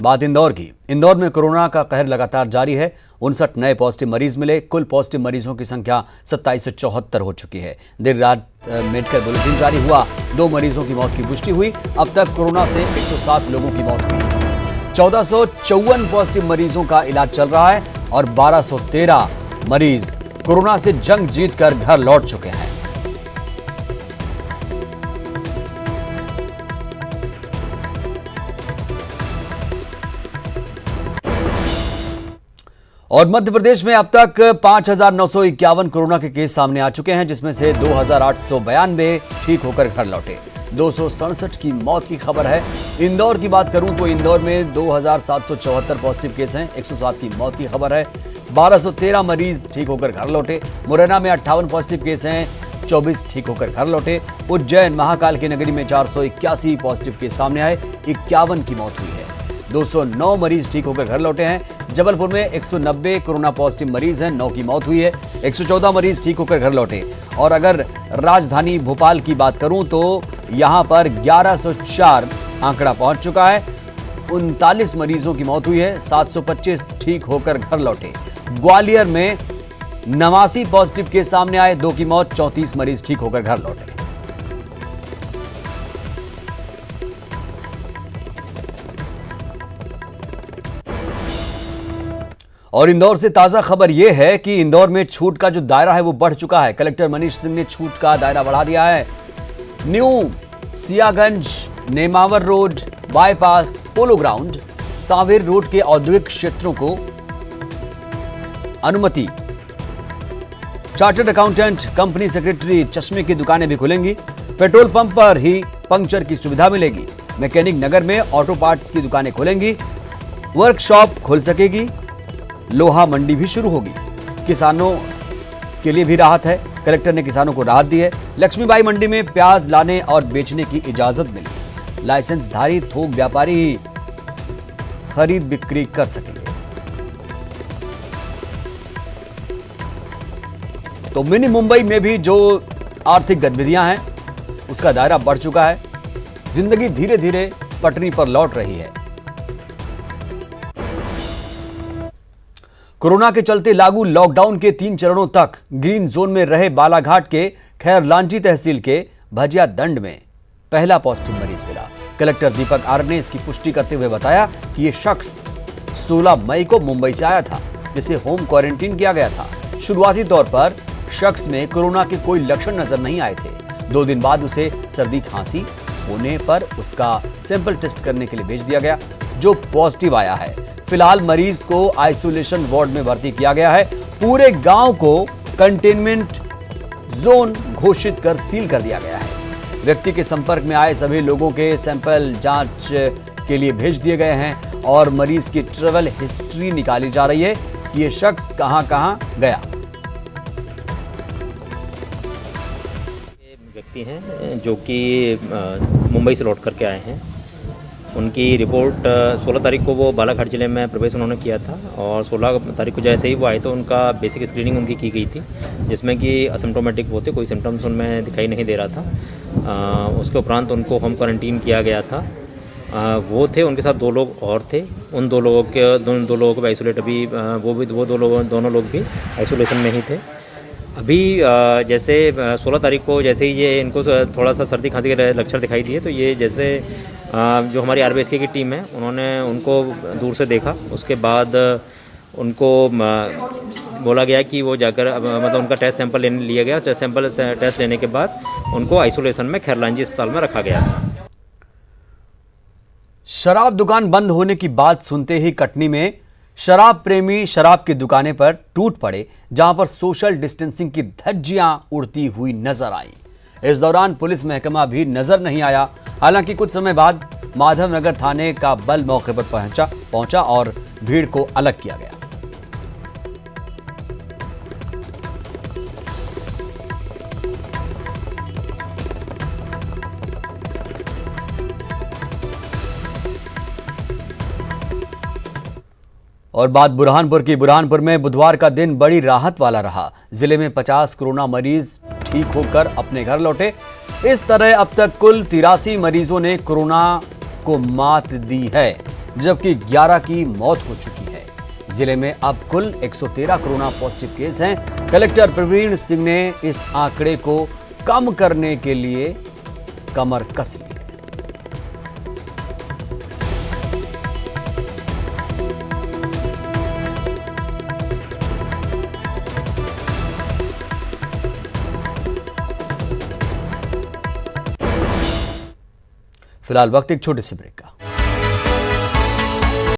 बात इंदौर की। इंदौर में कोरोना का कहर लगातार जारी है। 59 नए पॉजिटिव मरीज मिले। कुल पॉजिटिव मरीजों की संख्या 2774 हो चुकी है। देर रात मेडिकल बुलेटिन जारी हुआ। 2 मरीजों की मौत की पुष्टि हुई। अब तक कोरोना से 107 लोगों की मौत हुई। 1454 पॉजिटिव मरीजों का इलाज चल रहा है और 1213 मरीज कोरोना से जंग जीतकर घर लौट चुके हैं। और मध्य प्रदेश में अब तक 5,951 कोरोना के केस सामने आ चुके हैं, जिसमें से 2,892 ठीक होकर घर लौटे। 267 की मौत की खबर है। इंदौर की बात करूं तो इंदौर में 2,774 पॉजिटिव केस हैं। 107 की मौत की खबर है। 1213 मरीज ठीक होकर घर लौटे। मुरैना में 58 पॉजिटिव केस हैं। 24 ठीक होकर घर लौटे। उज्जैन महाकाल की नगरी में 481 पॉजिटिव केस सामने आए। 51 की मौत हुई है। 209 मरीज ठीक होकर घर लौटे हैं। जबलपुर में 190 कोरोना पॉजिटिव मरीज हैं। 9 की मौत हुई है। 114 मरीज ठीक होकर घर लौटे। और अगर राजधानी भोपाल की बात करूं तो यहां पर 1104 आंकड़ा पहुंच चुका है। 39 मरीजों की मौत हुई है। 725 ठीक होकर घर लौटे। ग्वालियर में 89 पॉजिटिव केस सामने आए। 2 की मौत। 34 मरीज ठीक होकर घर लौटे। और इंदौर से ताजा खबर यह है कि इंदौर में छूट का जो दायरा है वो बढ़ चुका है। कलेक्टर मनीष सिंह ने छूट का दायरा बढ़ा दिया है। New Siyaganj, Nemawar road, bypass, polo ground, Sanwer road के औद्योगिक क्षेत्रों को अनुमति। चार्टर्ड अकाउंटेंट, कंपनी सेक्रेटरी, चश्मे की दुकानें भी खुलेंगी। पेट्रोल पंप पर ही पंक्चर की सुविधा मिलेगी। मैकेनिक नगर में ऑटो पार्ट्स की दुकानें खुलेंगी। वर्कशॉप खुल सकेगी। लोहा मंडी भी शुरू होगी। किसानों के लिए भी राहत है। कलेक्टर ने किसानों को राहत दी है। लक्ष्मीबाई मंडी में प्याज लाने और बेचने की इजाजत मिली। लाइसेंसधारी थोक व्यापारी ही खरीद बिक्री कर सकेंगे। तो मिनी मुंबई में भी जो आर्थिक गतिविधियां हैं उसका दायरा बढ़ चुका है। जिंदगी धीरे धीरे पटरी पर लौट रही है। कोरोना के चलते लागू लॉकडाउन के 3 चरणों तक ग्रीन जोन में रहे बालाघाट के खैरलांची तहसील के भजिया दंड में पहला पॉजिटिव मरीज मिला। कलेक्टर दीपक आर्य ने इसकी पुष्टि करते हुए बताया कि यह शख्स 16 मई को मुंबई से आया था, जिसे होम क्वारंटीन किया गया था। शुरुआती तौर पर शख्स में कोरोना के कोई लक्षण नजर नहीं आए थे। 2 दिन बाद उसे सर्दी खांसी होने पर उसका सैंपल टेस्ट करने के लिए भेज दिया गया, जो पॉजिटिव आया है। फिलहाल मरीज को आइसोलेशन वार्ड में भर्ती किया गया है। पूरे गांव को कंटेनमेंट जोन घोषित कर सील कर दिया गया है। व्यक्ति के संपर्क में आए सभी लोगों के सैंपल जांच के लिए भेज दिए गए हैं और मरीज की ट्रैवल हिस्ट्री निकाली जा रही है कि यह शख्स कहां-कहां गया। व्यक्ति हैं जो कि मुंबई से लौट करके आए हैं। उनकी रिपोर्ट 16 तारीख को वो बालाघाट जिले में प्रवेश उन्होंने किया था और 16 तारीख को जैसे ही वो आए तो उनका बेसिक स्क्रीनिंग उनकी की गई थी, जिसमें कि असिम्प्टोमेटिक वो थे, कोई सिम्टम्स उनमें दिखाई नहीं दे रहा था। उसके उपरांत उनको होम क्वारंटीन किया गया था। वो थे, उनके साथ 2 लोग और थे। उन 2 लोगों को भी आइसोलेट अभी दोनों लोग भी आइसोलेशन में ही थे। अभी जैसे 16 तारीख को जैसे ही ये इनको थोड़ा सा सर्दी खांसी के लक्षण दिखाई दिए तो ये जैसे जो हमारी आरबीएसके की टीम है उन्होंने उनको दूर से देखा। उसके बाद उनको बोला गया कि वो जाकर मतलब उनका टेस्ट सैंपल लिया गया। टेस्ट लेने के बाद उनको आइसोलेशन में खैरलांजी अस्पताल में रखा गया था। शराब दुकान बंद होने की बात सुनते ही कटनी में शराब प्रेमी शराब की दुकानें पर टूट पड़े, जहां पर सोशल डिस्टेंसिंग की धज्जियां उड़ती हुई नजर आई। इस दौरान पुलिस महकमा भी नजर नहीं आया। हालांकि कुछ समय बाद माधवनगर थाने का बल मौके पर पहुंचा और भीड़ को अलग किया गया। और बात बुरहानपुर की। बुरहानपुर में बुधवार का दिन बड़ी राहत वाला रहा। जिले में 50 कोरोना मरीज ठीक होकर अपने घर लौटे। इस तरह अब तक कुल 83 मरीजों ने कोरोना को मात दी है। जबकि 11 की मौत हो चुकी है। जिले में अब कुल 113 कोरोना पॉजिटिव केस हैं। कलेक्टर प्रवीण सिंह ने इस आंकड़े को कम करने के लिए कमर कस ली है। फिलहाल वक्त एक छोटे से ब्रेक का।